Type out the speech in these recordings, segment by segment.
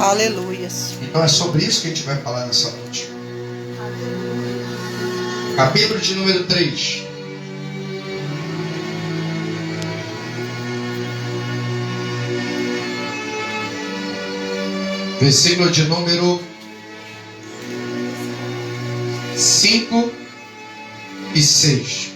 Aleluias. Então é sobre isso que a gente vai falar nessa noite. Capítulo de número 3. Versículo de número 5 e 6.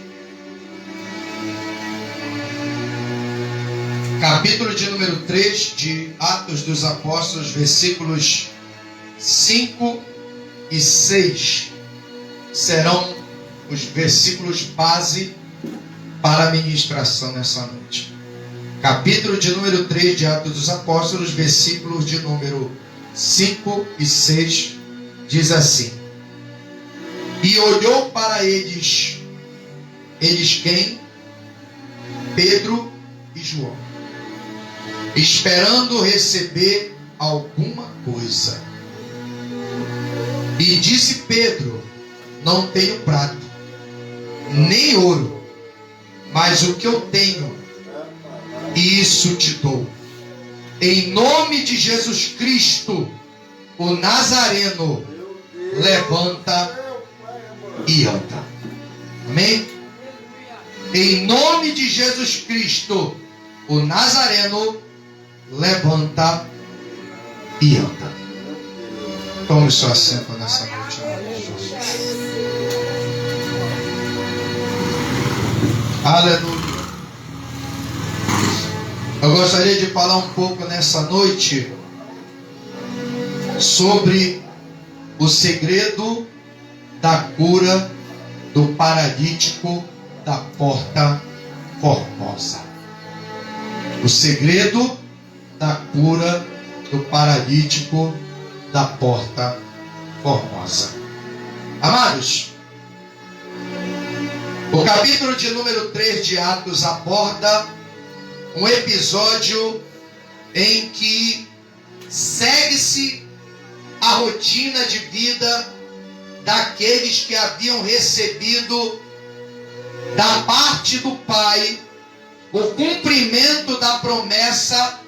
Capítulo de número 3 de Atos dos Apóstolos, versículos 5 e 6 serão os versículos base para a ministração nessa noite. Capítulo de número 3 de Atos dos Apóstolos, versículos de número 5 e 6 diz assim: E olhou para eles quem? Pedro e João, esperando receber alguma coisa. E disse Pedro: Não tenho prata, nem ouro, mas o que eu tenho, isso te dou. Em nome de Jesus Cristo, o Nazareno, levanta e anda. Amém? Em nome de Jesus Cristo, o Nazareno, levanta e anda. Tome seu assento nessa noite, em nome de Jesus. Aleluia. Eu gostaria de falar um pouco nessa noite sobre o segredo da cura do paralítico da Porta Formosa. O segredo da cura do paralítico da Porta Formosa. Amados, o capítulo de número 3 de Atos aborda um episódio em que segue-se a rotina de vida daqueles que haviam recebido da parte do Pai o cumprimento da promessa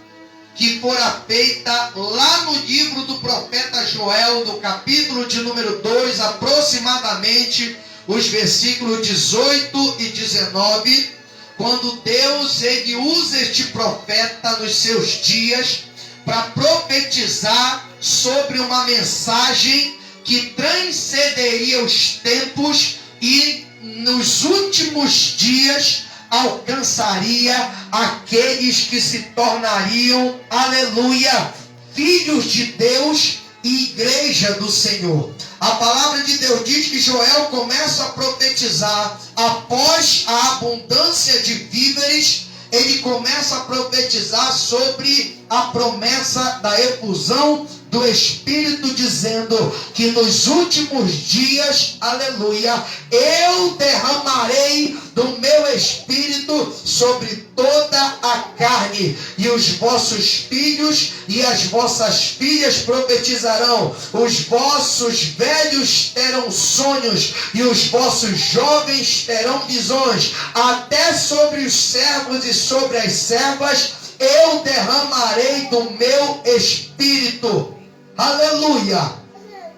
que fora feita lá no livro do profeta Joel, no capítulo de número 2, aproximadamente os versículos 18 e 19, quando Deus ele usa este profeta nos seus dias para profetizar sobre uma mensagem que transcenderia os tempos e nos últimos dias alcançaria aqueles que se tornariam, aleluia, filhos de Deus e igreja do Senhor. A palavra de Deus diz que Joel começa a profetizar após a abundância de víveres. Ele começa a profetizar sobre a promessa da efusão do Espírito, dizendo que nos últimos dias, aleluia, eu derramarei do meu Espírito sobre toda a carne, e os vossos filhos e as vossas filhas profetizarão, os vossos velhos terão sonhos, e os vossos jovens terão visões, até sobre os servos e sobre as servas eu derramarei do meu Espírito. Aleluia!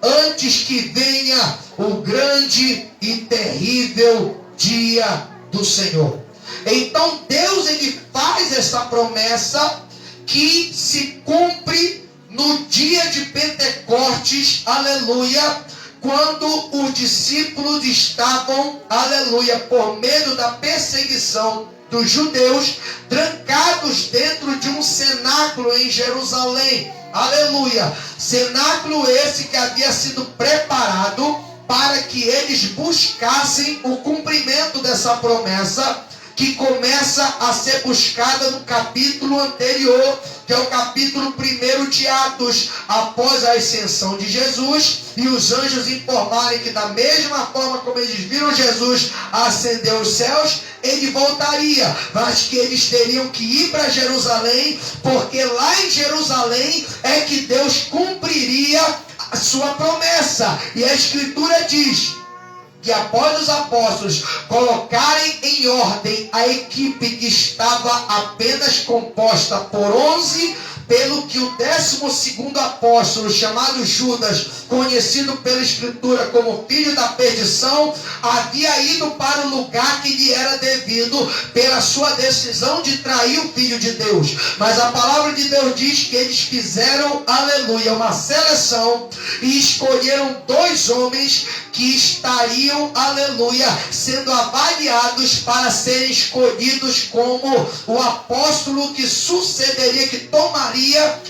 Antes que venha o grande e terrível dia do Senhor. Então Deus ele faz essa promessa que se cumpre no dia de Pentecostes, aleluia, quando os discípulos estavam, aleluia, por medo da perseguição dos judeus, trancados dentro de um cenáculo em Jerusalém. Aleluia! Cenáculo esse que havia sido preparado para que eles buscassem o cumprimento dessa promessa, que começa a ser buscada no capítulo anterior, que é o capítulo 1 de Atos, após a ascensão de Jesus, e os anjos informarem que da mesma forma como eles viram Jesus ascender aos céus, ele voltaria, mas que eles teriam que ir para Jerusalém, porque lá em Jerusalém é que Deus cumpriria a sua promessa. E a Escritura diz que após os apóstolos colocarem em ordem a equipe que estava apenas composta por 11 pelo que o 12º apóstolo, chamado Judas, conhecido pela Escritura como filho da perdição, havia ido para o lugar que lhe era devido pela sua decisão de trair o Filho de Deus. Mas a palavra de Deus diz que eles fizeram, aleluia, uma seleção e escolheram 2 homens que estariam, aleluia, sendo avaliados para serem escolhidos como o apóstolo que sucederia, que tomaria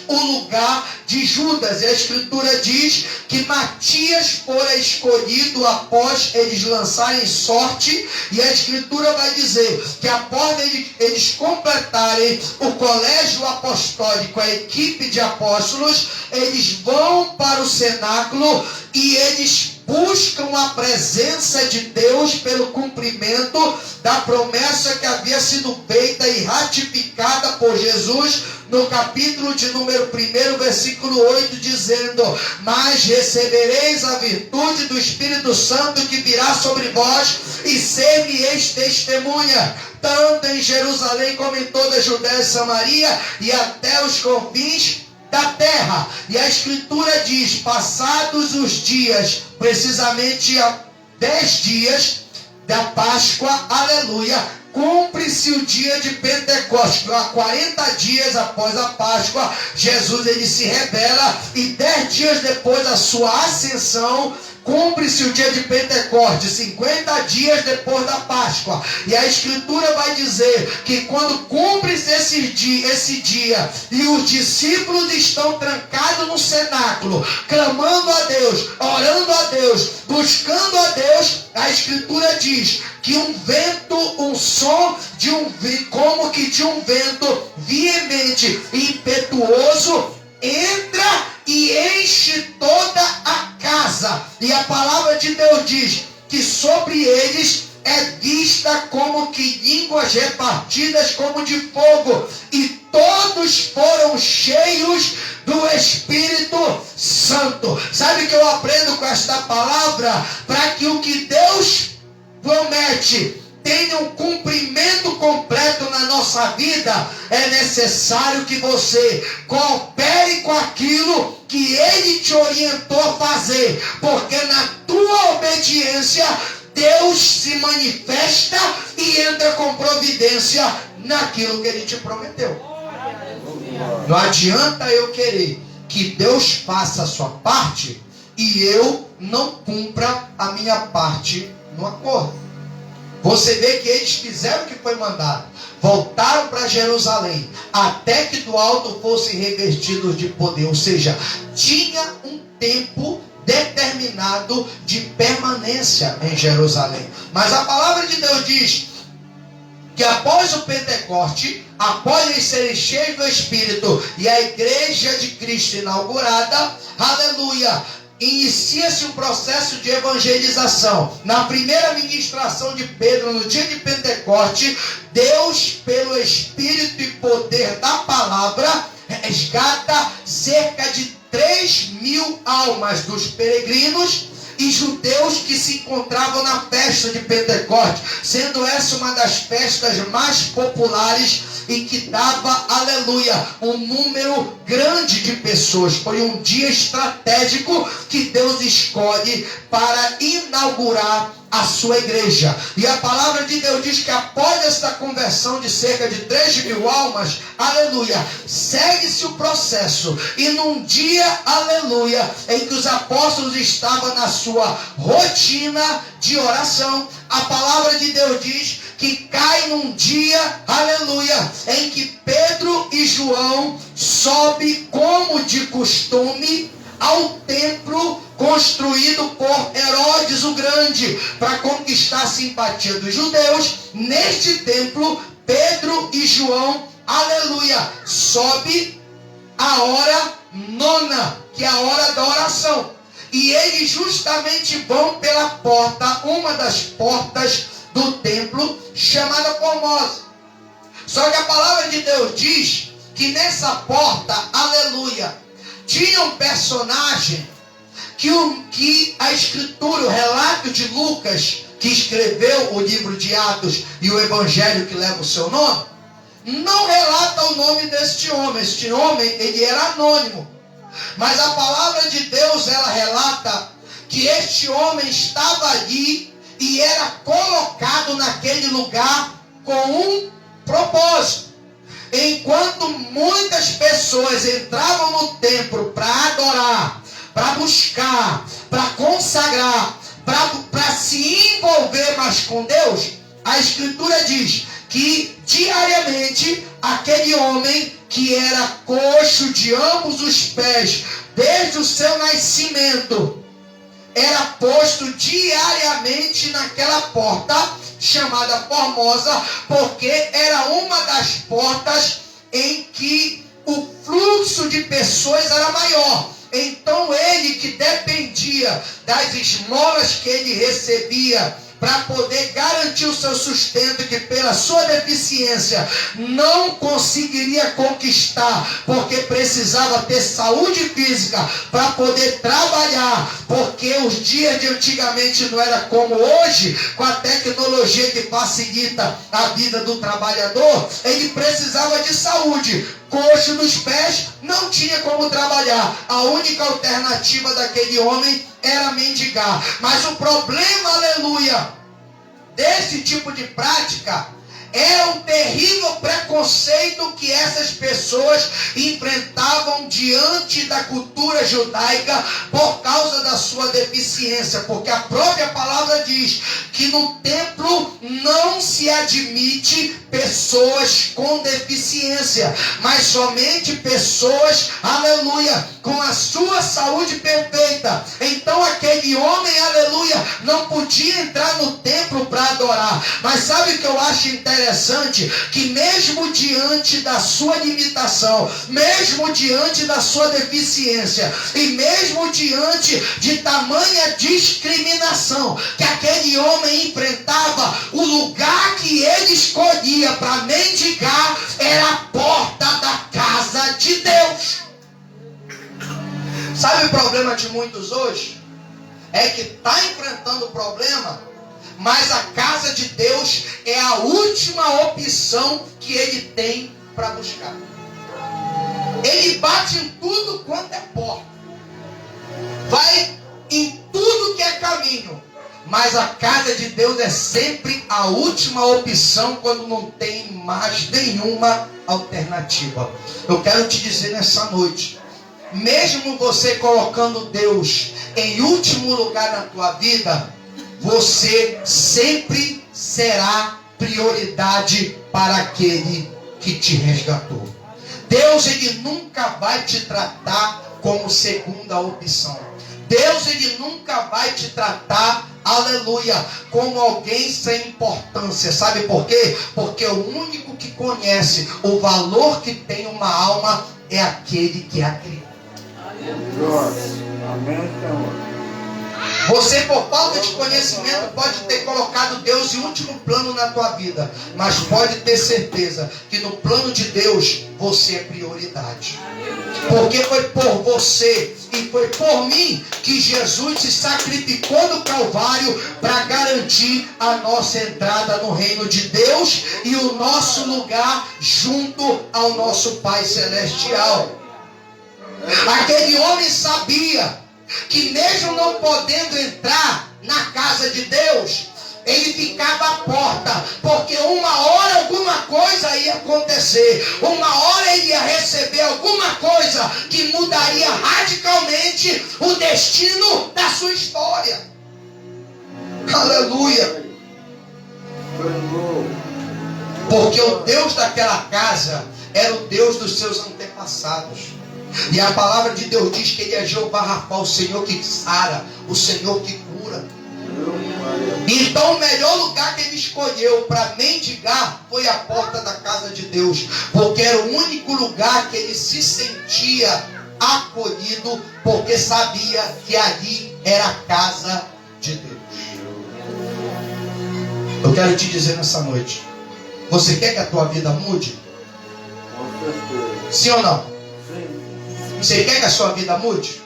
o lugar de Judas. E a Escritura diz que Matias fora escolhido após eles lançarem sorte, e a Escritura vai dizer que após eles completarem o colégio apostólico, a equipe de apóstolos, eles vão para o cenáculo e eles buscam a presença de Deus pelo cumprimento da promessa que havia sido feita e ratificada por Jesus no capítulo de número 1, versículo 8, dizendo: mas recebereis a virtude do Espírito Santo que virá sobre vós, e ser-me-eis testemunha, tanto em Jerusalém como em toda a Judéia e Samaria e até os confins da terra. E a Escritura diz: passados os dias, precisamente 10 dias da Páscoa, aleluia, cumpre-se o dia de Pentecostes. Há 40 dias após a Páscoa, Jesus ele se revela, e 10 dias depois da sua ascensão, cumpre-se o dia de Pentecostes, 50 dias depois da Páscoa. E a Escritura vai dizer que quando cumpre-se esse dia e os discípulos estão trancados no cenáculo, clamando a Deus, orando a Deus, buscando a Deus, a Escritura diz que um vento, um som como que de um vento veemente e impetuoso entra e enche toda a casa. E a palavra de Deus diz que sobre eles é vista como que línguas repartidas como de fogo, e todos foram cheios do Espírito Santo. Sabe o que eu aprendo com esta palavra? Para que o que Deus promete tenha um cumprimento completo na nossa vida, é necessário que você coopere com aquilo que Ele te orientou a fazer, porque na tua obediência Deus se manifesta e entra com providência naquilo que Ele te prometeu. Não adianta eu querer que Deus faça a sua parte e eu não cumpra a minha parte no acordo. Você vê que eles fizeram o que foi mandado, voltaram para Jerusalém, até que do alto fossem revestidos de poder. Ou seja, tinha um tempo determinado de permanência em Jerusalém. Mas a palavra de Deus diz que após o Pentecoste, após eles serem cheios do Espírito e a igreja de Cristo inaugurada, aleluia, inicia-se um processo de evangelização. Na primeira ministração de Pedro, no dia de Pentecoste, Deus, pelo Espírito e poder da palavra, resgata cerca de 3.000 almas dos peregrinos e judeus que se encontravam na festa de Pentecostes, sendo essa uma das festas mais populares e que dava, aleluia, um número grande de pessoas. Foi um dia estratégico que Deus escolhe para inaugurar a sua igreja. E a palavra de Deus diz que após esta conversão de cerca de 3.000 almas, aleluia, segue-se o processo. E num dia, aleluia, em que os apóstolos estavam na sua rotina de oração, a palavra de Deus diz que cai num dia, aleluia, em que Pedro e João sobem como de costume ao templo construído por Herodes o Grande, para conquistar a simpatia dos judeus. Neste templo, Pedro e João, aleluia, sobe a hora 9, que é a hora da oração. E eles justamente vão pela porta, uma das portas do templo, chamada Formosa. Só que a palavra de Deus diz que nessa porta, aleluia, tinha um personagem que a Escritura, o relato de Lucas, que escreveu o livro de Atos e o Evangelho que leva o seu nome, não relata o nome deste homem. Este homem, ele era anônimo. Mas a palavra de Deus, ela relata que este homem estava ali e era colocado naquele lugar com um propósito. Enquanto muitas pessoas entravam no templo para adorar, para buscar, para consagrar, para se envolver mais com Deus, a Escritura diz que diariamente aquele homem que era coxo de ambos os pés, desde o seu nascimento, era posto diariamente naquela porta chamada Formosa, porque era uma das portas em que o fluxo de pessoas era maior. Então ele, que dependia das esmolas que ele recebia para poder garantir o seu sustento, que pela sua deficiência não conseguiria conquistar, porque precisava ter saúde física para poder trabalhar, porque os dias de antigamente não era como hoje, com a tecnologia que facilita a vida do trabalhador. Ele precisava de saúde. Coxo dos pés, não tinha como trabalhar. A única alternativa daquele homem era mendigar. Mas o problema, aleluia, desse tipo de prática era um terrível preconceito que essas pessoas enfrentavam diante da cultura judaica por causa da sua deficiência, porque a própria palavra diz que no templo não se admite pessoas com deficiência, mas somente pessoas, aleluia, com a sua saúde perfeita. Então aquele homem, aleluia, não podia entrar no templo para adorar. Mas sabe o que eu acho interessante? Que mesmo diante da sua limitação, mesmo diante da sua deficiência, e mesmo diante de tamanha discriminação que aquele homem enfrentava, o lugar que ele escolhia para mendigar era a porta da casa de Deus. Sabe o problema de muitos hoje? É que está enfrentando o problema, mas a casa de Deus é a última opção que ele tem para buscar. Ele bate em tudo quanto é porta, vai em tudo que é caminho, mas a casa de Deus é sempre a última opção quando não tem mais nenhuma alternativa. Eu quero te dizer nessa noite, mesmo você colocando Deus em último lugar na tua vida, você sempre será prioridade para aquele que te resgatou. Deus, ele nunca vai te tratar como segunda opção. Deus, ele nunca vai te tratar, aleluia, como alguém sem importância. Sabe por quê? Porque o único que conhece o valor que tem uma alma é aquele que a criou. Amém, Senhor. Você, por falta de conhecimento, pode ter colocado Deus em último plano na tua vida, mas pode ter certeza que no plano de Deus você é prioridade. Porque foi por você e foi por mim que Jesus se sacrificou no Calvário para garantir a nossa entrada no reino de Deus e o nosso lugar junto ao nosso Pai Celestial. Aquele homem sabia que mesmo não podendo entrar na casa de Deus, ele ficava à porta, porque uma hora alguma coisa ia acontecer, uma hora ele ia receber alguma coisa que mudaria radicalmente o destino da sua história. Aleluia! Porque o Deus daquela casa era o Deus dos seus antepassados. E a palavra de Deus diz que ele é Jeová Rapá, o Senhor que sara, o Senhor que cura. Então o melhor lugar que ele escolheu para mendigar foi a porta da casa de Deus, porque era o único lugar que ele se sentia acolhido, porque sabia que ali era a casa de Deus. Eu quero te dizer nessa noite, você quer que a tua vida mude? Sim ou não? Você quer que a sua vida mude?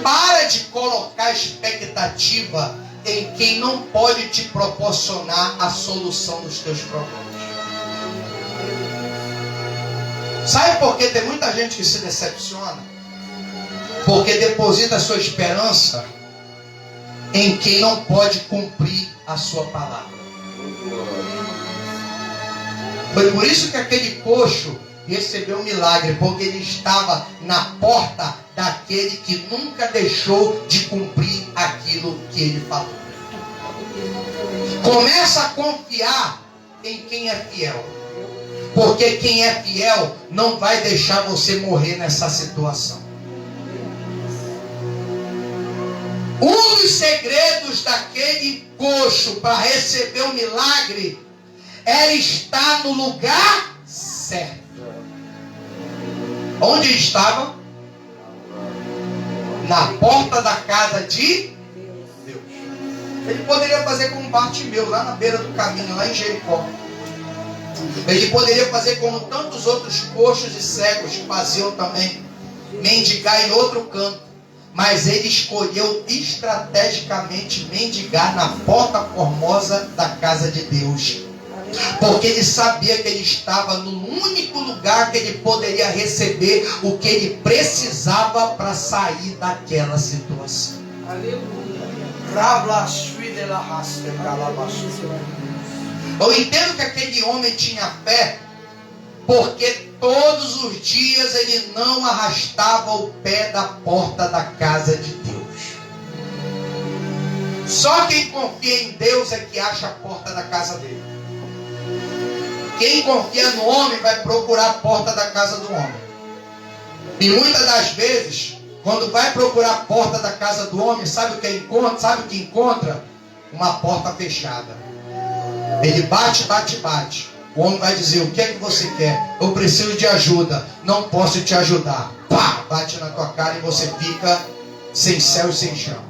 Para de colocar expectativa em quem não pode te proporcionar a solução dos teus problemas. Sabe por que tem muita gente que se decepciona? Porque deposita a sua esperança em quem não pode cumprir a sua palavra. Foi por isso que aquele coxo recebeu um milagre, porque ele estava na porta daquele que nunca deixou de cumprir aquilo que ele falou. Começa a confiar em quem é fiel, porque quem é fiel não vai deixar você morrer nessa situação. Um dos segredos daquele coxo para receber o milagre era estar no lugar certo. Onde ele estava? Na porta da casa de Deus. Ele poderia fazer como Bartimeu, lá na beira do caminho, lá em Jericó. Ele poderia fazer como tantos outros coxos e cegos faziam também, mendigar em outro canto. Mas ele escolheu estrategicamente mendigar na porta formosa da casa de Deus. Porque ele sabia que ele estava no único lugar que ele poderia receber o que ele precisava para sair daquela situação. Eu entendo que aquele homem tinha fé, porque todos os dias ele não arrastava o pé da porta da casa de Deus. Só quem confia em Deus é que acha a porta da casa dele. Quem confia no homem vai procurar a porta da casa do homem. E muitas das vezes, quando vai procurar a porta da casa do homem, sabe o que encontra? Sabe o que encontra? Uma porta fechada. Ele bate, bate, bate. O homem vai dizer: o que é que você quer? Eu preciso de ajuda. Não posso te ajudar. Pá! Bate na tua cara e você fica sem céu e sem chão.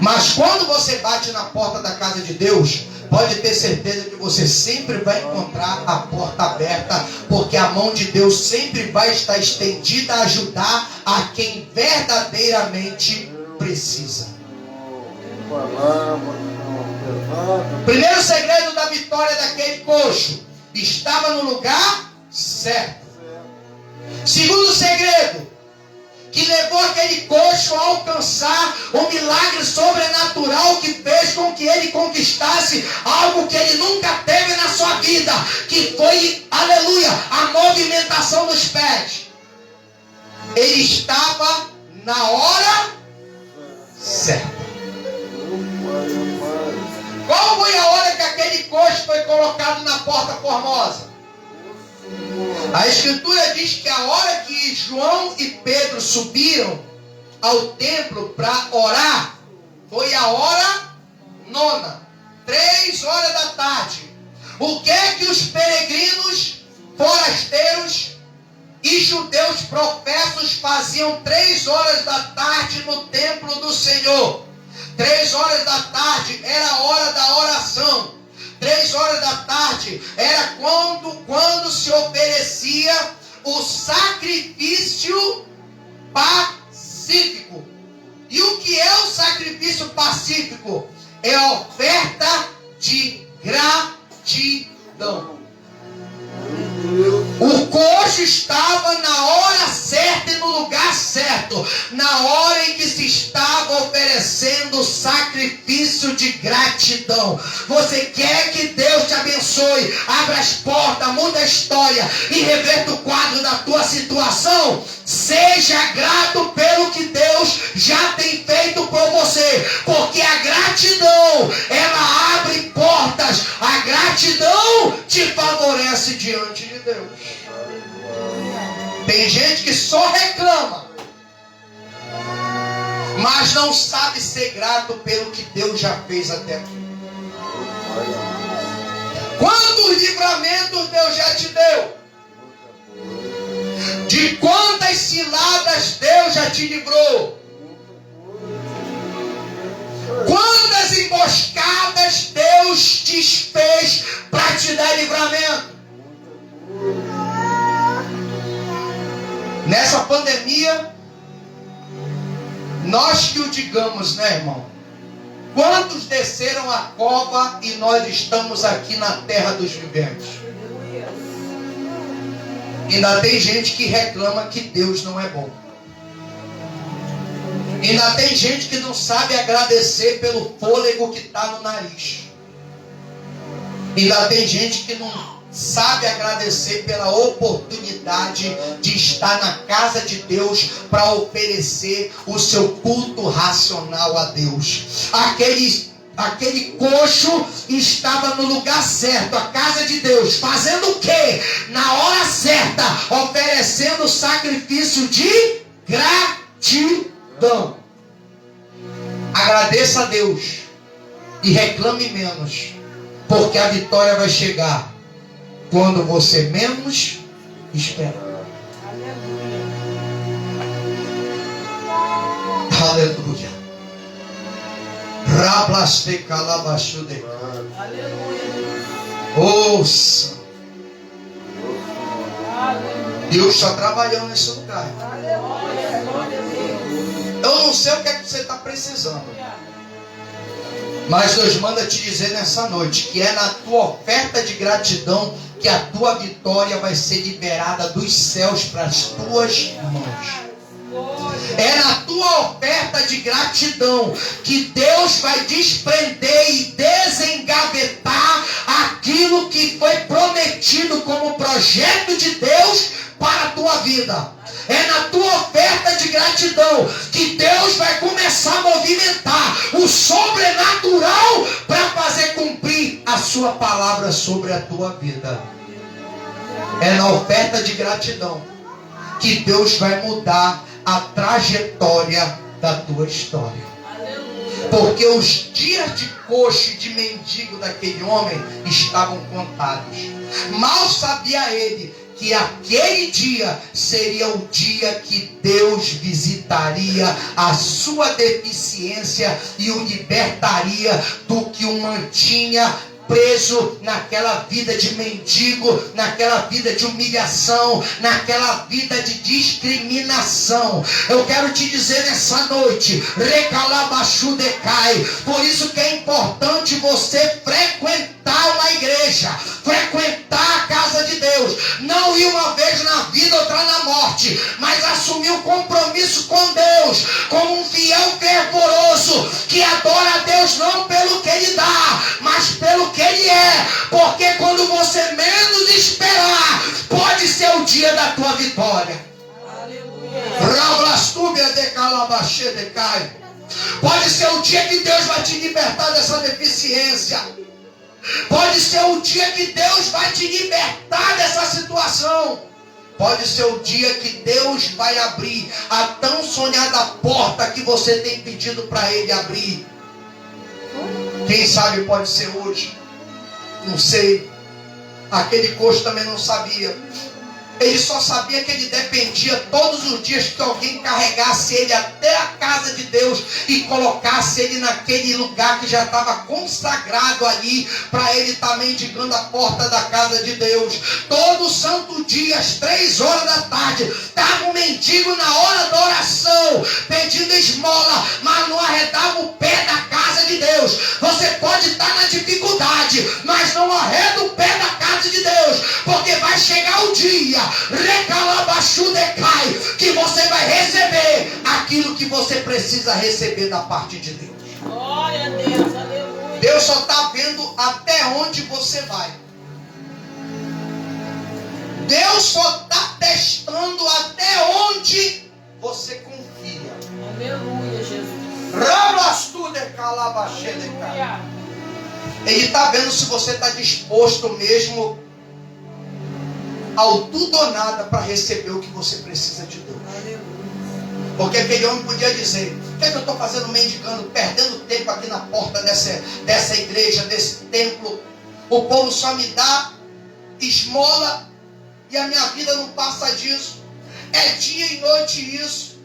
Mas quando você bate na porta da casa de Deus, pode ter certeza que você sempre vai encontrar a porta aberta, porque a mão de Deus sempre vai estar estendida a ajudar a quem verdadeiramente precisa. Primeiro segredo da vitória daquele coxo: estava no lugar certo. Segundo segredo que levou aquele coxo a alcançar um milagre sobrenatural que fez com que ele conquistasse algo que ele nunca teve na sua vida, que foi, aleluia, a movimentação dos pés. Ele estava na hora certa. Qual foi a hora que aquele coxo foi colocado na porta formosa? A Escritura diz que a hora que João e Pedro subiram ao templo para orar foi a hora 9, 3 horas da tarde. O que é que os peregrinos, forasteiros e judeus professos faziam 3 horas da tarde no templo do Senhor? 3 horas da tarde era a hora da oração. 3 horas da tarde era quando se oferecia o sacrifício pacífico. E o que é o sacrifício pacífico? É a oferta de gratidão. O coxo estava na hora certa e no lugar certo, na hora em que se estava oferecendo o sacrifício de gratidão. Você quer que Deus te abençoe, abra as portas, muda a história e reverta o quadro da tua situação? Seja grato pelo que Deus já tem feito por você, porque a gratidão, ela abre portas, a gratidão te favorece diante de Deus. Tem gente que só reclama, mas não sabe ser grato pelo que Deus já fez até aqui. Quantos livramentos Deus já te deu? De quantas ciladas Deus já te livrou? Quantas emboscadas Deus desfez para te dar livramento? Nessa pandemia, nós que o digamos, né, irmão? Quantos desceram a cova e nós estamos aqui na terra dos viventes? Ainda tem gente que reclama que Deus não é bom. Ainda tem gente que não sabe agradecer pelo fôlego que está no nariz. Ainda tem gente que não sabe agradecer pela oportunidade de estar na casa de Deus para oferecer o seu culto racional a Deus. Aquele coxo estava no lugar certo, a casa de Deus, fazendo o quê? Na hora certa, oferecendo sacrifício de gratidão. Agradeça a Deus e reclame menos, porque a vitória vai chegar quando você menos espera. Aleluia. Rablaste calabashude. Ouça. Deus está trabalhando nesse lugar. Eu não sei o que é que você está precisando, mas Deus manda te dizer nessa noite que é na tua oferta de gratidão que a tua vitória vai ser liberada dos céus para as tuas mãos. É na tua oferta de gratidão que Deus vai desprender e desengavetar aquilo que foi prometido como projeto de Deus para a tua vida. É na tua oferta de gratidão que Deus vai começar a movimentar o sobrenatural para fazer cumprir a sua palavra sobre a tua vida. É na oferta de gratidão que Deus vai mudar a trajetória da tua história. Porque os dias de coxo e de mendigo daquele homem estavam contados. Mal sabia ele que aquele dia seria o dia que Deus visitaria a sua deficiência e o libertaria do que o mantinha preso naquela vida de mendigo, naquela vida de humilhação, naquela vida de discriminação. Eu quero te dizer nessa noite, recalabachudecai, por isso que é importante você frequentar uma igreja, frequentar a casa de Deus, não ir uma vez na vida, outra na morte, mas assumir um compromisso com Deus, como um fiel fervoroso, que adora a Deus não pelo que Ele dá, mas pelo que Ele é, porque quando você menos esperar, pode ser o dia da tua vitória. Pode ser o dia que Deus vai te libertar dessa deficiência. Pode ser o dia que Deus vai te libertar dessa situação. Pode ser o dia que Deus vai abrir a tão sonhada porta que você tem pedido para Ele abrir. Quem sabe pode ser hoje. Não sei. Aquele coxo também não sabia. Ele só sabia que ele dependia todos os dias que alguém carregasse ele até a casa de Deus e colocasse ele naquele lugar que já estava consagrado ali para ele estar mendigando a porta da casa de Deus. Todo santo dia, às 3 horas da tarde, estava um mendigo na hora da oração, pedindo esmola, mas não arredava o pé da casa de Deus. Você pode estar na dificuldade, mas não arreda o pé da casa de Deus, porque vai chegar o dia, recalabachudecai, que você vai receber aquilo que você precisa receber da parte de Deus. Glória a Deus, aleluia. Deus só está vendo até onde você vai. Deus só está testando até onde você confia. Aleluia, Jesus. Ele está vendo se você está disposto mesmo ao tudo ou nada para receber o que você precisa de Deus. Porque aquele homem podia dizer: o que é que eu estou fazendo mendigando, perdendo tempo aqui na porta dessa igreja, desse templo? O povo só me dá esmola e a minha vida não passa disso. É dia e noite isso.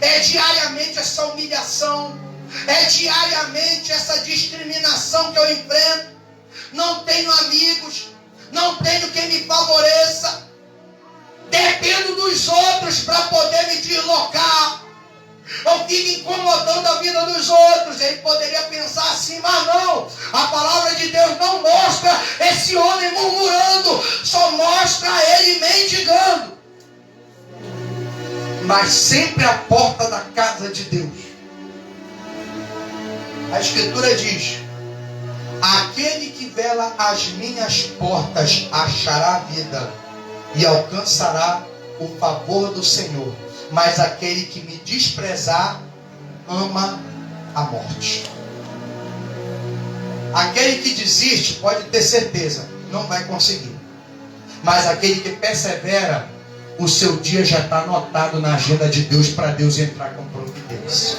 É diariamente essa humilhação. É diariamente essa discriminação que eu enfrento. Não tenho amigos. Não tenho quem me favoreça. Dependo dos outros para poder me deslocar. eu fico incomodando a vida dos outros. Ele poderia pensar assim, mas não. A palavra de Deus não mostra esse homem murmurando, só mostra ele mendigando. Mas sempre à porta da casa de Deus. A Escritura diz: aquele que vela às minhas portas achará a vida e alcançará o favor do Senhor. Mas aquele que me desprezar ama a morte. Aquele que desiste, pode ter certeza, não vai conseguir. Mas aquele que persevera, o seu dia já está anotado na agenda de Deus, para Deus entrar com providência.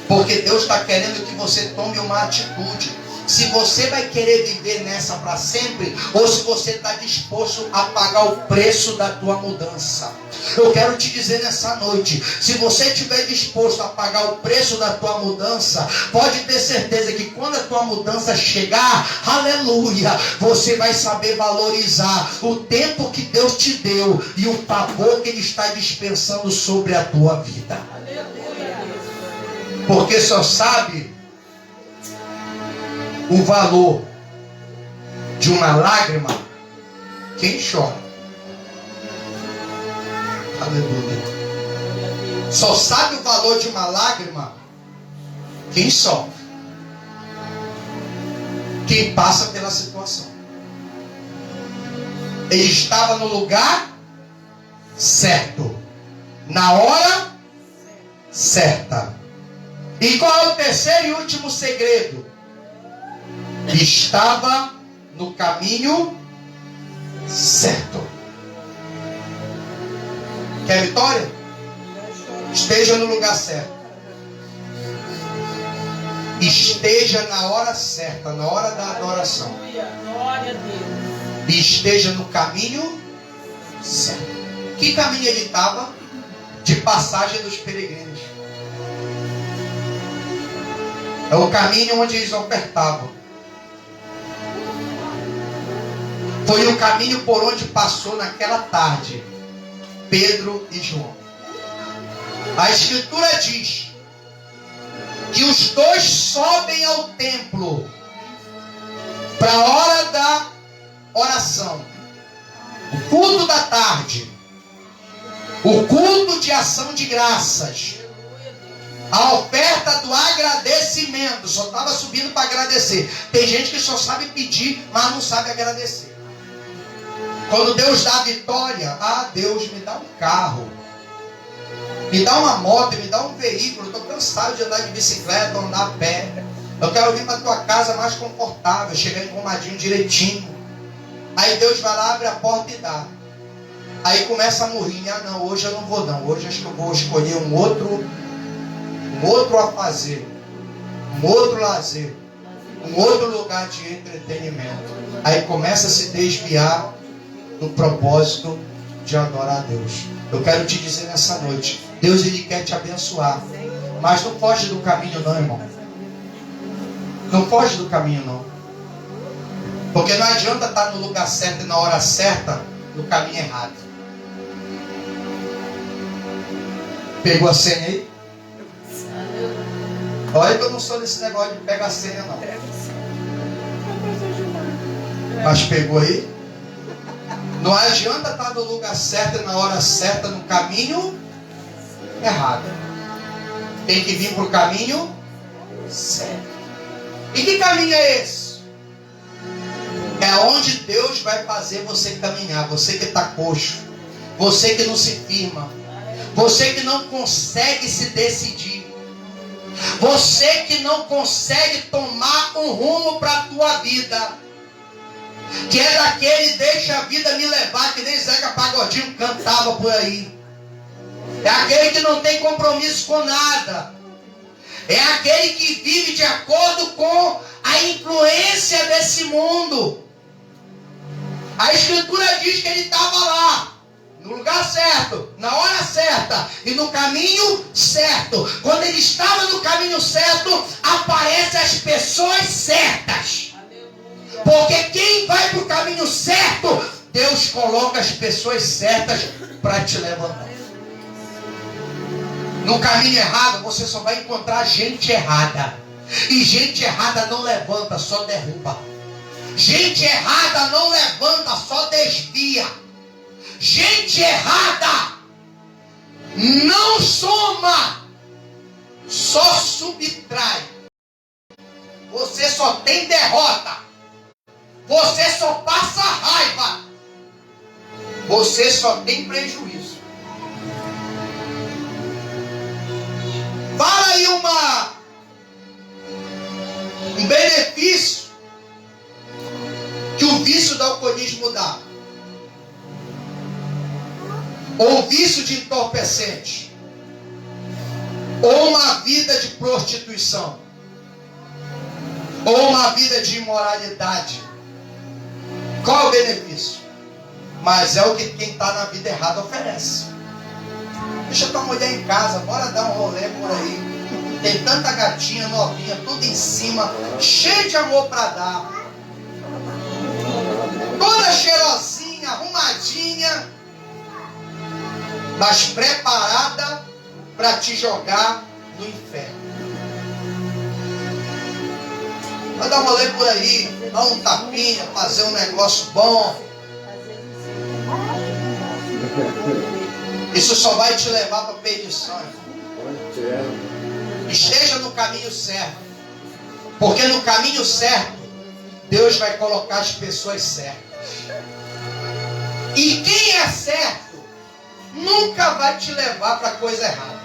Porque Deus está querendo que você tome uma atitude. Se você vai querer viver nessa para sempre, ou se você está disposto a pagar o preço da tua mudança. Eu quero te dizer nessa noite, se você estiver disposto a pagar o preço da tua mudança, pode ter certeza que quando a tua mudança chegar, aleluia, você vai saber valorizar o tempo que Deus te deu e o favor que Ele está dispensando sobre a tua vida. Porque só sabe o valor de uma lágrima quem chora. Aleluia. Só sabe o valor de uma lágrima quem sofre, quem passa pela situação. Ele estava no lugar certo, na hora certa. E qual é o terceiro e último segredo? Estava no caminho certo. Quer vitória? Esteja no lugar certo. Esteja na hora certa, na hora da adoração. Glória a Deus. E esteja no caminho certo. Que caminho ele estava? De passagem dos peregrinos. É o caminho onde eles ofertavam. Foi o caminho por onde passou naquela tarde Pedro e João. A Escritura diz que os dois sobem ao templo para a hora da oração, o culto da tarde, o culto de ação de graças, a oferta do agradecimento. Só estava subindo para agradecer. Tem gente que só sabe pedir, mas não sabe agradecer. Quando Deus dá a vitória, Deus me dá um carro, me dá uma moto, me dá um veículo. Estou cansado de andar de bicicleta, andar a pé. Eu quero vir para a tua casa mais confortável, chegar engomadinho direitinho. Aí Deus vai lá, abre a porta e dá. Aí começa a murrinhar: não, hoje eu não vou não. Hoje acho que eu vou escolher um outro a fazer, um outro lazer, um outro lugar de entretenimento. Aí começa a se desviar do propósito de adorar a Deus. Eu quero te dizer nessa noite, Deus ele quer te abençoar, mas não foge do caminho não, irmão. Não foge do caminho não. Porque não adianta estar no lugar certo e na hora certa no caminho errado. Pegou a senha aí? Olha que eu não sou desse negócio de pegar a senha não. Mas pegou aí? Não adianta estar no lugar certo e na hora certa no caminho errado. Tem que vir para o caminho certo. E que caminho é esse? É onde Deus vai fazer você caminhar. Você que está coxo, você que não se firma, você que não consegue se decidir, você que não consegue tomar um rumo para a tua vida, que é daquele deixa a vida me levar, que nem Zeca Pagodinho cantava por aí. É aquele que não tem compromisso com nada. É aquele que vive de acordo com a influência desse mundo. A Escritura diz que ele estava lá, no lugar certo, na hora certa e no caminho certo. Quando ele estava no caminho certo, aparecem as pessoas certas. Porque quem vai para o caminho certo, Deus coloca as pessoas certas para te levantar. No caminho errado, você só vai encontrar gente errada. E gente errada não levanta, só derruba. Gente errada não levanta, só desvia. Gente errada não soma, só subtrai. Você só tem derrota. Você só passa raiva. Você só tem prejuízo. Fala aí um benefício que o vício do alcoolismo dá. Ou vício de entorpecente. Ou uma vida de prostituição. Ou uma vida de imoralidade. Qual é o benefício? Mas é o que quem está na vida errada oferece. Deixa tua mulher em casa, bora dar um rolê por aí. Tem tanta gatinha novinha, tudo em cima, cheio de amor para dar. Toda cheirosinha, arrumadinha, mas preparada para te jogar no inferno. Vai dar um rolê por aí, dar um tapinha, fazer um negócio bom. Isso só vai te levar para a perdição. Esteja no caminho certo. Porque no caminho certo, Deus vai colocar as pessoas certas. E quem é certo, nunca vai te levar para a coisa errada.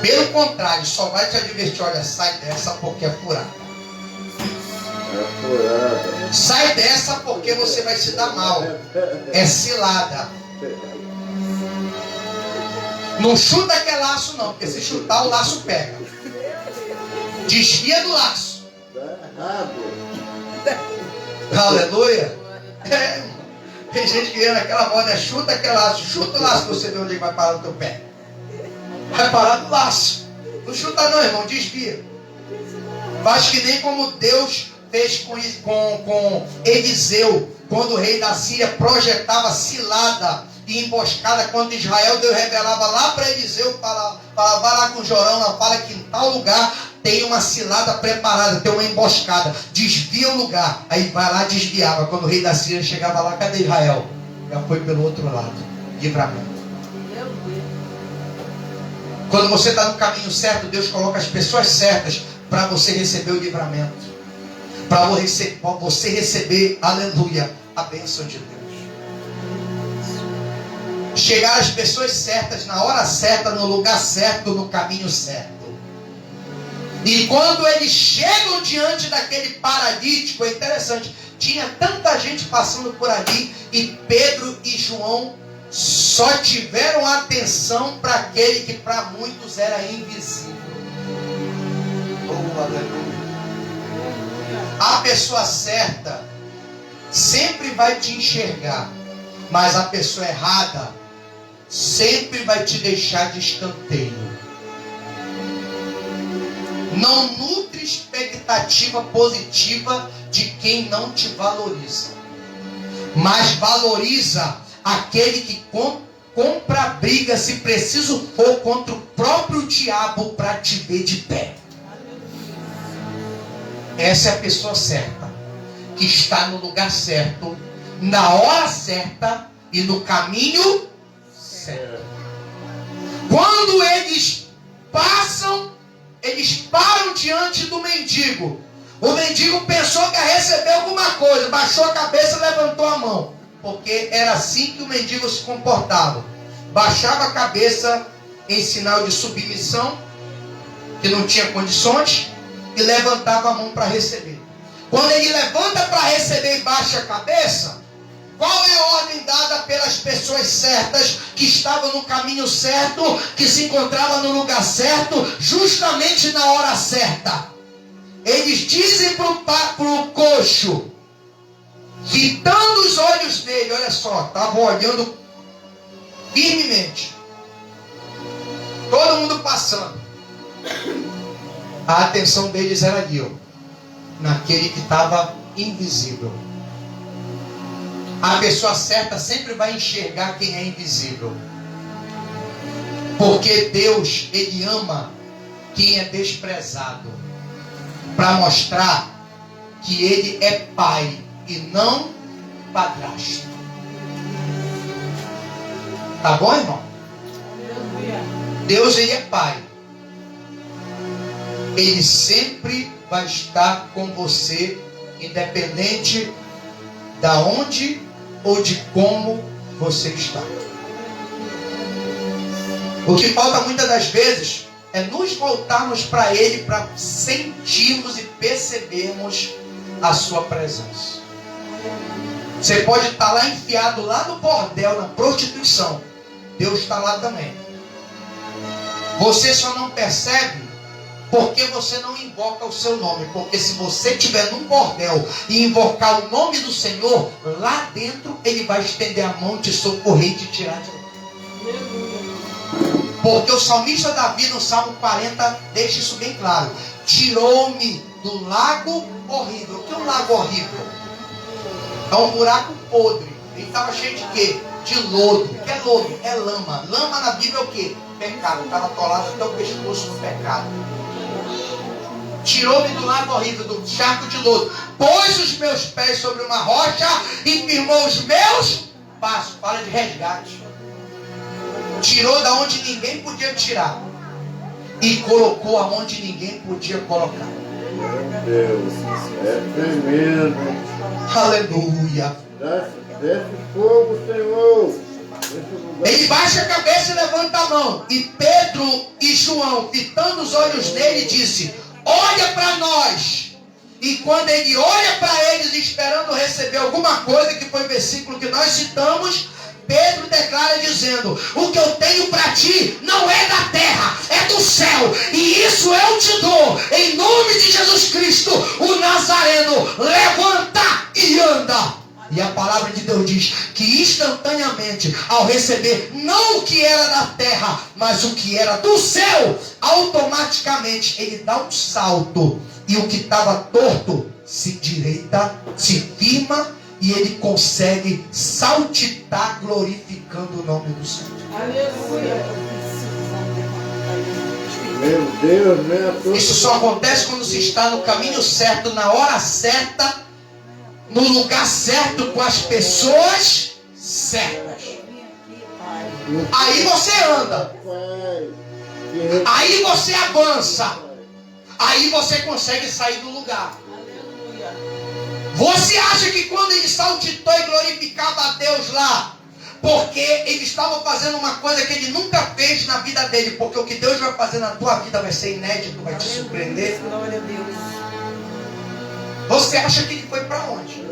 Pelo contrário, só vai te advertir. Olha, sai dessa porque é furada. Sai dessa porque você vai se dar mal. É cilada. Não chuta aquele laço não, porque se chutar o laço pega. Desvia do laço. Aleluia. Tem gente que vê naquela moda, chuta aquele laço. Chuta o laço, você vê onde ele vai parar no teu pé. Vai parar do laço. Não chuta não, irmão, desvia. Faz que nem como Deus fez com Eliseu, quando o rei da Síria projetava cilada e emboscada contra Israel. Deus revelava lá para Eliseu, fala, vai lá com Jorão, fala que em tal lugar tem uma cilada preparada, tem uma emboscada, desvia o lugar. Aí vai lá, desviava. Quando o rei da Síria chegava lá, cadê Israel? Já foi pelo outro lado. Livramento. Quando você está no caminho certo, Deus coloca as pessoas certas para você receber o livramento, para você receber, aleluia, a bênção de Deus. Chegar às pessoas certas, na hora certa, no lugar certo, no caminho certo. E quando eles chegam diante daquele paralítico, é interessante, tinha tanta gente passando por ali, e Pedro e João só tiveram atenção para aquele que para muitos era invisível. Oh, aleluia. A pessoa certa sempre vai te enxergar, mas a pessoa errada sempre vai te deixar de escanteio. Não nutre expectativa positiva de quem não te valoriza, mas valoriza aquele que compra a briga, se preciso for, contra o próprio diabo para te ver de pé. Essa é a pessoa certa, que está no lugar certo, na hora certa e no caminho certo. Quando eles passam, eles param diante do mendigo. O mendigo pensou que ia receber alguma coisa, baixou a cabeça e levantou a mão. Porque era assim que o mendigo se comportava. Baixava a cabeça em sinal de submissão, que não tinha condições, e levantava a mão para receber. Quando ele levanta para receber e baixa a cabeça, qual é a ordem dada pelas pessoas certas, que estavam no caminho certo, que se encontravam no lugar certo, justamente na hora certa? Eles dizem para o coxo, fitando os olhos dele, olha só, estavam olhando firmemente, todo mundo passando, a atenção deles era ali, ó, naquele que estava invisível. A pessoa certa sempre vai enxergar quem é invisível. Porque Deus, Ele ama quem é desprezado, para mostrar que Ele é pai e não padrasto. Tá bom, irmão? Deus, Ele é pai. Ele sempre vai estar com você, independente da onde ou de como você está. O que falta muitas das vezes é nos voltarmos para Ele, para sentirmos e percebermos a sua presença. Você pode estar lá enfiado lá no bordel, na prostituição. Deus está lá também. Você só não percebe porque você não invoca o seu nome. Porque se você estiver num bordel e invocar o nome do Senhor, lá dentro Ele vai estender a mão, te socorrer e te tirar de lá. Porque o salmista Davi, no Salmo 40, deixa isso bem claro. Tirou-me do lago horrível. O que é um lago horrível? É um buraco podre. Ele estava cheio de quê? De lodo. O que é lodo? É lama. Lama na Bíblia é o quê? Pecado. Estava atolado até o pescoço no pecado. Tirou-me do lago horrível, do charco de lodo. Pôs os meus pés sobre uma rocha e firmou os meus passos. Fala de resgate. Tirou da onde ninguém podia tirar e colocou aonde ninguém podia colocar. Meu Deus, é tremendo. Aleluia. Desce fogo, Senhor. Ele baixa a cabeça e levanta a mão. E Pedro e João, fitando os olhos nele, disse: olha para nós. E quando ele olha para eles, esperando receber alguma coisa, que foi o versículo que nós citamos, Pedro declara dizendo: o que eu tenho para ti não é da terra, é do céu. E isso eu te dou, em nome de Jesus Cristo, o Nazareno. Levanta e anda. E a palavra de Deus diz que instantaneamente, ao receber não o que era da terra, mas o que era do céu, automaticamente ele dá um salto. E o que estava torto se direita, se firma, e ele consegue saltitar glorificando o nome do Senhor. Aleluia. Meu Deus, né? Isso só acontece quando se está no caminho certo, na hora certa, no lugar certo, com as pessoas certas. Aí você anda. Aí você avança. Aí você consegue sair do lugar. Você acha que quando ele saltitou e glorificava a Deus lá, porque ele estava fazendo uma coisa que ele nunca fez na vida dele, porque o que Deus vai fazer na tua vida vai ser inédito, vai te surpreender? Glória a Deus. Você acha que ele foi para onde?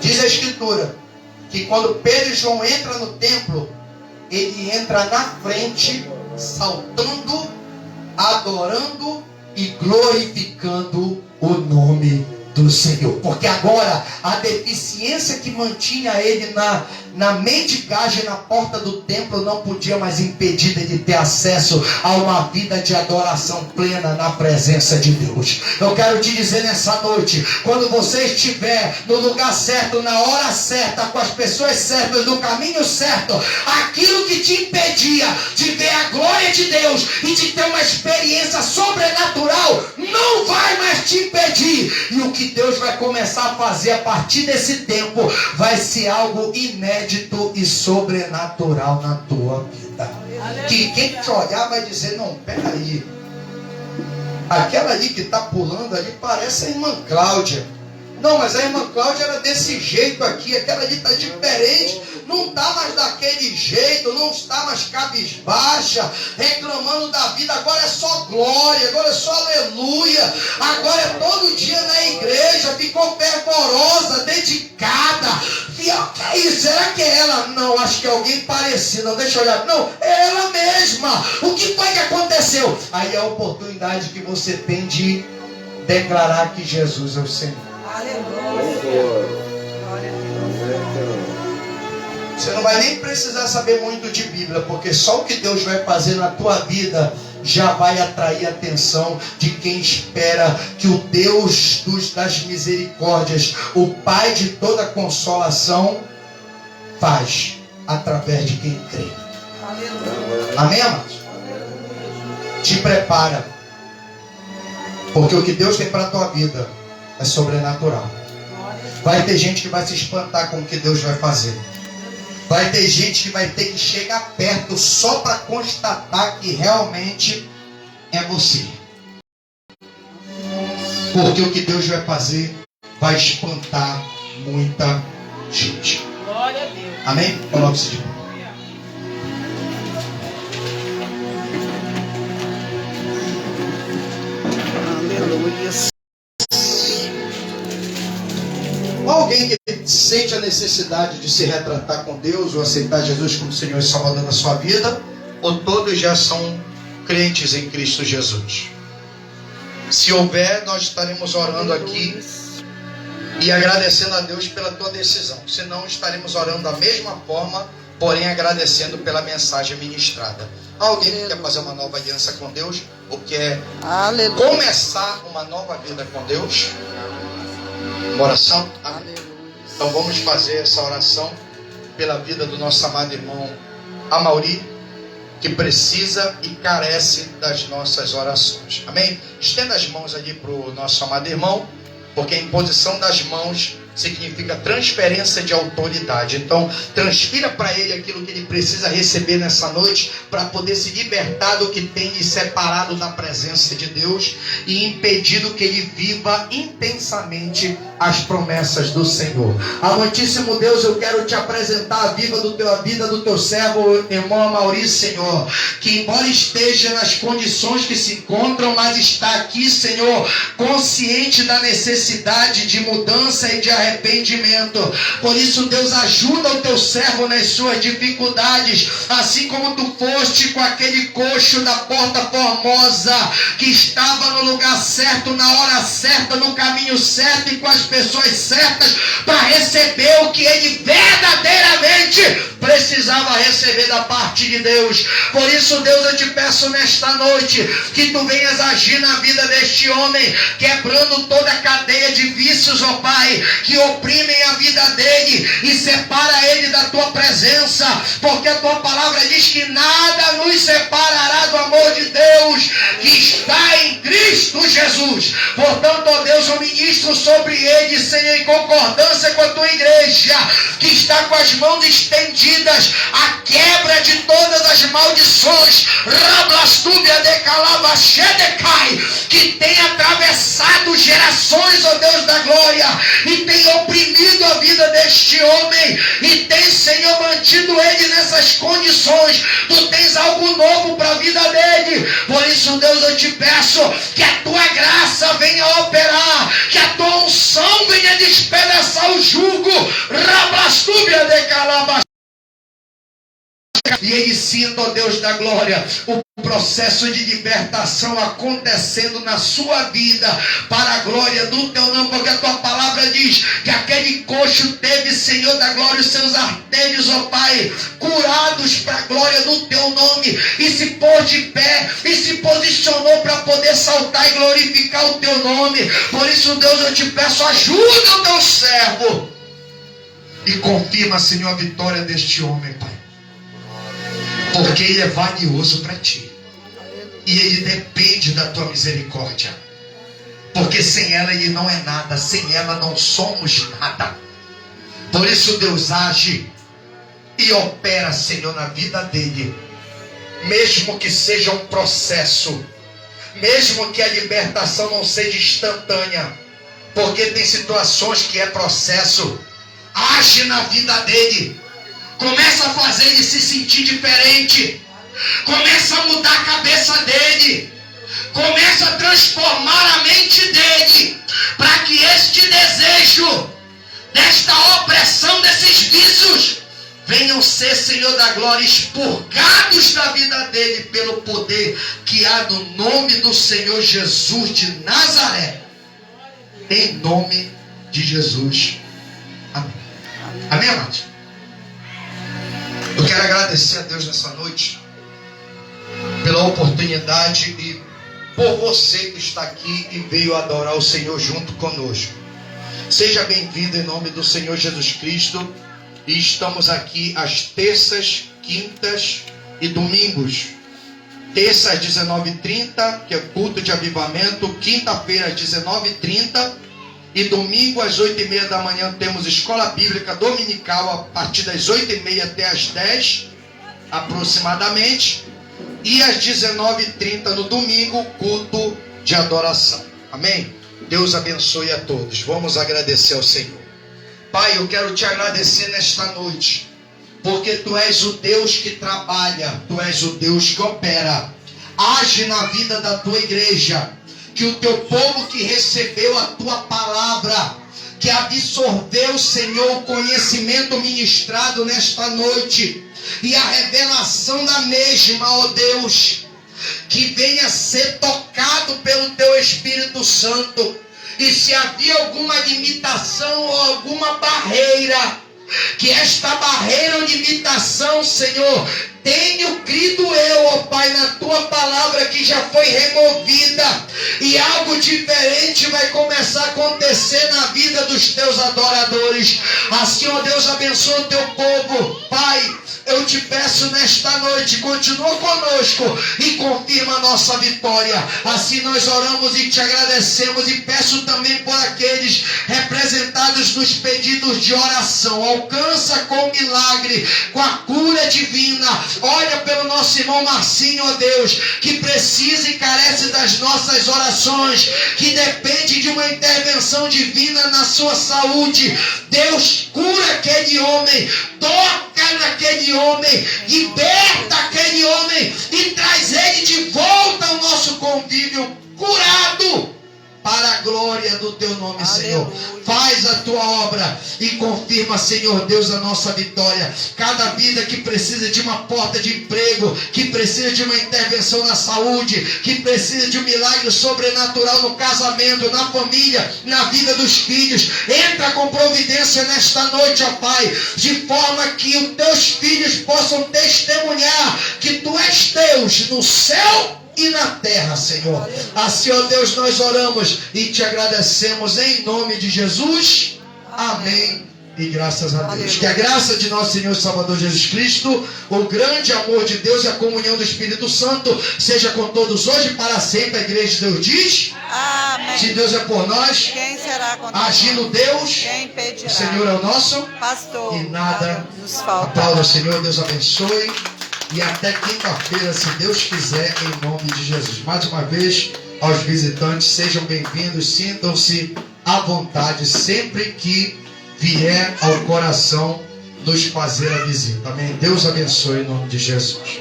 Diz a Escritura que quando Pedro e João entram no templo, ele entra na frente, saltando, adorando e glorificando o nome do Senhor. Porque agora a deficiência que mantinha ele na mendigagem na porta do templo não podia mais impedir de ter acesso a uma vida de adoração plena na presença de Deus. Eu quero te dizer nessa noite, quando você estiver no lugar certo, na hora certa, com as pessoas certas, no caminho certo, aquilo que te impedia de ver a glória de Deus e de ter uma experiência sobrenatural não vai mais te impedir. E o que Deus vai começar a fazer a partir desse tempo vai ser algo inédito e sobrenatural na tua vida. Que quem te olhar vai dizer: não, peraí, aquela ali que está pulando ali parece a irmã Cláudia. Não, mas a irmã Cláudia era desse jeito aqui, aquela ali está diferente, não está mais daquele jeito, não está mais cabisbaixa, reclamando da vida, agora é só glória, agora é só aleluia, agora é todo dia na igreja, ficou fervorosa, dedicada. Fiel, que é isso? Será que é ela? Não, acho que é alguém parecido, não, deixa eu olhar. Não, é ela mesma. O que foi que aconteceu? Aí é a oportunidade que você tem de declarar que Jesus é o Senhor. Você não vai nem precisar saber muito de Bíblia, porque só o que Deus vai fazer na tua vida já vai atrair a atenção de quem espera que o Deus das misericórdias, o Pai de toda consolação, faz. através de quem crê. Aleluia. Amém, amados? Te prepara. Porque o que Deus tem para a tua vida é sobrenatural. Vai ter gente que vai se espantar com o que Deus vai fazer. Vai ter gente que vai ter que chegar perto só para constatar que realmente é você. Porque o que Deus vai fazer vai espantar muita gente. Glória a Deus. Amém? Coloque-se de pé. Aleluia. Alguém que sente a necessidade de se retratar com Deus ou aceitar Jesus como Senhor e Salvador na sua vida, ou todos já são crentes em Cristo Jesus? Se houver, nós estaremos orando aqui e agradecendo a Deus pela tua decisão. Se não, estaremos orando da mesma forma, porém agradecendo pela mensagem ministrada. Alguém que quer fazer uma nova aliança com Deus ou quer começar uma nova vida com Deus? Uma oração? Amém. Então vamos fazer essa oração pela vida do nosso amado irmão Amauri, que precisa e carece das nossas orações. Amém? Estenda as mãos ali para o nosso amado irmão, porque a imposição das mãos significa transferência de autoridade. Então, transfira para ele aquilo que ele precisa receber nessa noite para poder se libertar do que tem lhe separado da presença de Deus e impedido que ele viva intensamente as promessas do Senhor. Amantíssimo Deus, eu quero te apresentar a vida do teu servo, irmão Amauri, Senhor, que embora esteja nas condições que se encontram, mas está aqui, Senhor, consciente da necessidade de mudança e de arrependimento. Por isso, Deus, ajuda o teu servo nas suas dificuldades, assim como tu foste com aquele coxo da Porta Formosa, que estava no lugar certo, na hora certa, no caminho certo e com as pessoas certas para receber o que ele verdadeiramente precisava receber da parte de Deus. Por isso, Deus, eu te peço nesta noite que tu venhas agir na vida deste homem, quebrando toda a cadeia de vícios, ó Pai, que oprimem a vida dele, e separa ele da tua presença, porque a tua palavra diz que nada nos separará do amor de Deus que está em Cristo Jesus. Portanto, ó Deus, eu ministro sobre ele, Senhor, em concordância com a tua igreja, que está com as mãos estendidas, a quebra de todas as maldições, Rablastúbia de Calabachedecai, que tem atravessado gerações, ó Deus da glória, e tem oprimido a vida deste homem, e tem, Senhor, mantido ele nessas condições. Tu tens algo novo para a vida dele. Por isso, Deus, eu te peço que a tua graça venha operar, que a tua unção venha despedaçar o jugo, Rablastúbia de Calabachedecai. E ele sinta, ó Deus da glória, o processo de libertação acontecendo na sua vida, para a glória do teu nome, porque a tua palavra diz que aquele coxo teve, Senhor da glória, os seus artérios, ó Pai, curados para a glória do teu nome, e se pôs de pé, e se posicionou para poder saltar e glorificar o teu nome. Por isso, Deus, eu te peço, ajuda o teu servo, e confirma, Senhor, a vitória deste homem, Pai, porque ele é valioso para ti, e ele depende da tua misericórdia, porque sem ela ele não é nada, sem ela não somos nada. Por isso, Deus, age e opera, Senhor, na vida dele, mesmo que seja um processo, mesmo que a libertação não seja instantânea, porque tem situações que é processo. Age na vida dele, começa a fazer ele se sentir diferente, começa a mudar a cabeça dele, começa a transformar a mente dele, para que este desejo, desta opressão, desses vícios, venham ser, Senhor da glória, expurgados da vida dele pelo poder que há no nome do Senhor Jesus de Nazaré. Em nome de Jesus. Amém. Amém, amados? Eu quero agradecer a Deus nessa noite pela oportunidade e por você que está aqui e veio adorar o Senhor junto conosco. Seja bem-vindo em nome do Senhor Jesus Cristo. E estamos aqui às terças, quintas e domingos. Terça às 19h30, que é culto de avivamento. Quinta-feira às 19h30. E domingo às 8h30 da manhã temos escola bíblica dominical a partir das 8h30 até as 10 aproximadamente. E às 19h30 no domingo, culto de adoração. Amém? Deus abençoe a todos. Vamos agradecer ao Senhor. Pai, eu quero te agradecer nesta noite, porque Tu és o Deus que trabalha, Tu és o Deus que opera. Age na vida da Tua igreja, que o Teu povo que recebeu a Tua palavra, que absorveu, Senhor, o conhecimento ministrado nesta noite, e a revelação da mesma, ó Deus, que venha ser tocado pelo Teu Espírito Santo. E se havia alguma limitação ou alguma barreira, que esta barreira ou limitação, Senhor, tenho crido eu, ó Pai, na Tua palavra que já foi removida, e algo diferente vai começar a acontecer na vida dos Teus adoradores. Assim, ó Deus, abençoa o Teu povo. Pai, eu te peço nesta noite, continua conosco e confirma a nossa vitória. Assim nós oramos e te agradecemos, e peço também por aqueles representados nos pedidos de oração. Alcança com milagre, com a cura divina. Olha pelo nosso irmão Marcinho, ó Deus, que precisa e carece das nossas orações, que depende de uma intervenção divina na sua saúde. Deus, cura aquele homem, toca naquele homem, liberta aquele homem e traz ele de volta ao nosso convívio curado, para a glória do Teu nome. Aleluia. Senhor, faz a Tua obra e confirma, Senhor Deus, a nossa vitória. Cada vida que precisa de uma porta de emprego, que precisa de uma intervenção na saúde, que precisa de um milagre sobrenatural no casamento, na família, na vida dos filhos, entra com providência nesta noite, ó Pai, de forma que os Teus filhos possam testemunhar que Tu és Deus no céu e na terra, Senhor. Assim, ó Deus, nós oramos e te agradecemos em nome de Jesus. Amém. E graças a Deus. Que a graça de nosso Senhor e Salvador Jesus Cristo, o grande amor de Deus e a comunhão do Espírito Santo seja com todos hoje e para sempre. A igreja de Deus diz: amém. Se Deus é por nós, quem será contra nós? Agindo Deus, quem impedirá? O Senhor é o nosso pastor, e nada nos falta. Paulo, Senhor, Deus abençoe. E até quinta-feira, se Deus quiser, em nome de Jesus. Mais uma vez, aos visitantes, sejam bem-vindos, sintam-se à vontade sempre que vier ao coração nos fazer a visita. Amém? Deus abençoe em nome de Jesus.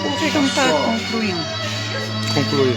Por que não está concluindo? Conclui.